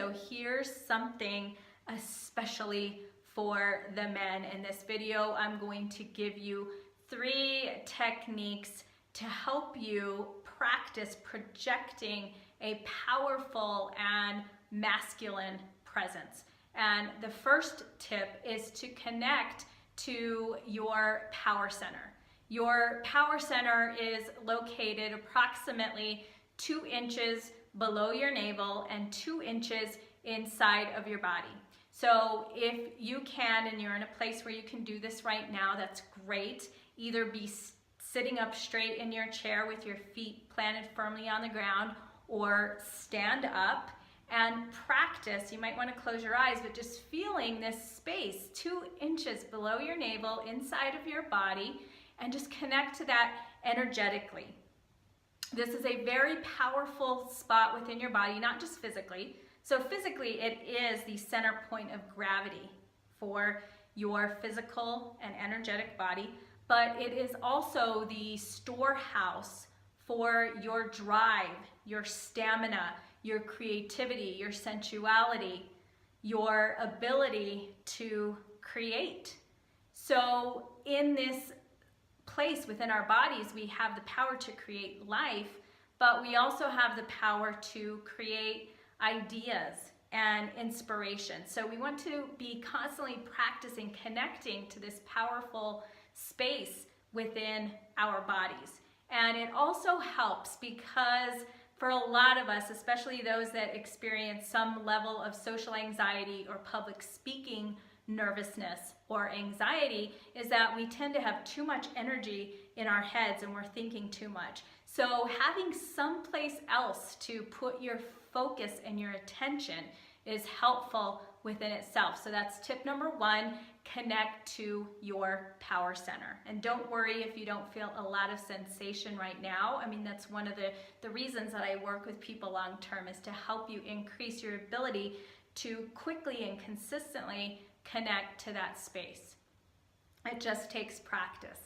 So here's something especially for the men. In this video, I'm going to give you 3 techniques to help you practice projecting a powerful and masculine presence. And the first tip is to connect to your power center. Your power center is located approximately 2 inches below your navel and 2 inches inside of your body. So if you can, and you're in a place where you can do this right now, that's great. Either be sitting up straight in your chair with your feet planted firmly on the ground, or stand up and practice. You might want to close your eyes, but just feeling this space 2 inches below your navel inside of your body, and just connect to that energetically. This is a very powerful spot within your body, not just physically. So physically, it is the center point of gravity for your physical and energetic body, but it is also the storehouse for your drive, your stamina, your creativity, your sensuality, your ability to create. So in this place within our bodies, we have the power to create life, but we also have the power to create ideas and inspiration. So we want to be constantly practicing connecting to this powerful space within our bodies. And it also helps because for a lot of us, especially those that experience some level of social anxiety or public speaking nervousness or anxiety, is that we tend to have too much energy in our heads and we're thinking too much. So having someplace else to put your focus and your attention is helpful within itself. So that's tip number 1, connect to your power center. And don't worry if you don't feel a lot of sensation right now. I mean, that's one of the reasons that I work with people long term, is to help you increase your ability to quickly and consistently connect to that space. It just takes practice.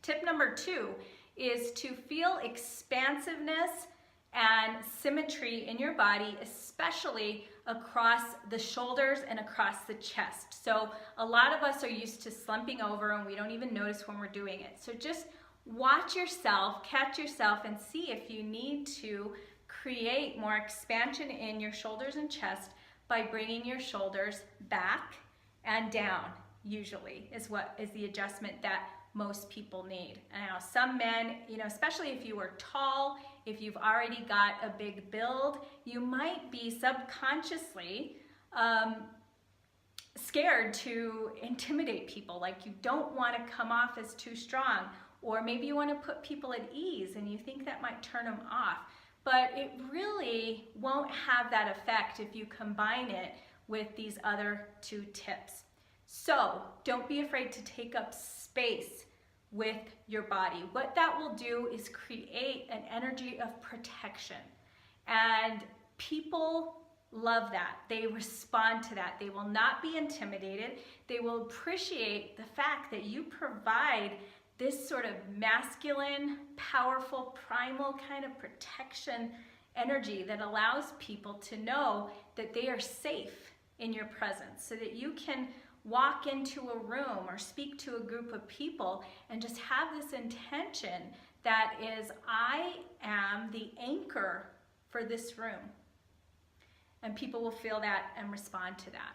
Tip number 2 is to feel expansiveness and symmetry in your body, especially across the shoulders and across the chest. So a lot of us are used to slumping over and we don't even notice when we're doing it. So just watch yourself, catch yourself, and see if you need to create more expansion in your shoulders and chest by bringing your shoulders back and down, usually, is the adjustment that most people need. And now some men, especially if you are tall, if you've already got a big build, you might be subconsciously scared to intimidate people. Like you don't want to come off as too strong, or maybe you want to put people at ease and you think that might turn them off. But it really won't have that effect if you combine it with these other 2 tips. So don't be afraid to take up space with your body. What that will do is create an energy of protection. And people love that. They respond to that. They will not be intimidated. They will appreciate the fact that you provide this sort of masculine, powerful, primal kind of protection energy that allows people to know that they are safe in your presence, so that you can walk into a room or speak to a group of people and just have this intention that is, I am the anchor for this room. And people will feel that and respond to that.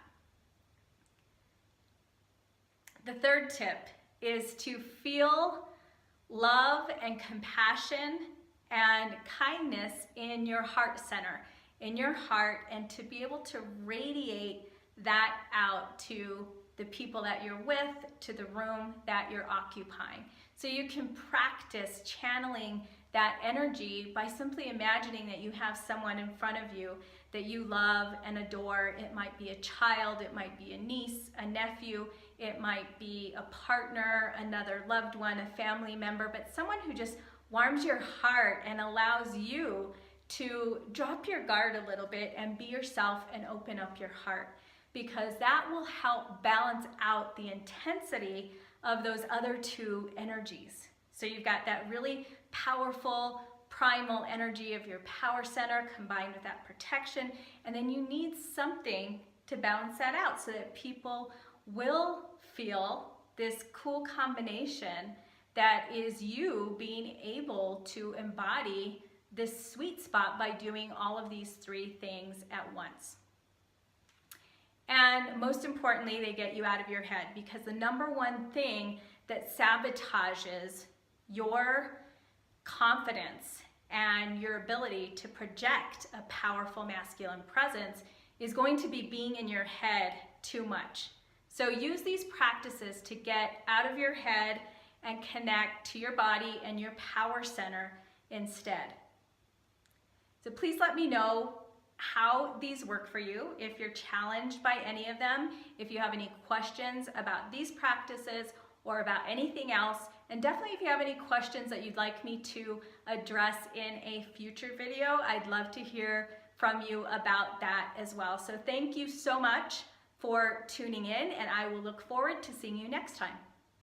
The third tip is to feel love and compassion and kindness in your heart center, in your heart, and to be able to radiate that out to the people that you're with, to the room that you're occupying. So you can practice channeling that energy by simply imagining that you have someone in front of you that you love and adore. It might be a child, it might be a niece, a nephew, it might be a partner, another loved one, a family member, but someone who just warms your heart and allows you to drop your guard a little bit and be yourself and open up your heart, because that will help balance out the intensity of those other 2 energies. So you've got that really powerful primal energy of your power center combined with that protection. And then you need something to balance that out so that people will feel this cool combination that is you being able to embody this sweet spot by doing all of these three things at once. And most importantly, they get you out of your head, because the number one thing that sabotages your confidence and your ability to project a powerful masculine presence is going to be being in your head too much. So use these practices to get out of your head and connect to your body and your power center instead. So please let me know how these work for you, if you're challenged by any of them, if you have any questions about these practices or about anything else, and definitely if you have any questions that you'd like me to address in a future video, I'd love to hear from you about that as well. So thank you so much for tuning in, and I will look forward to seeing you next time.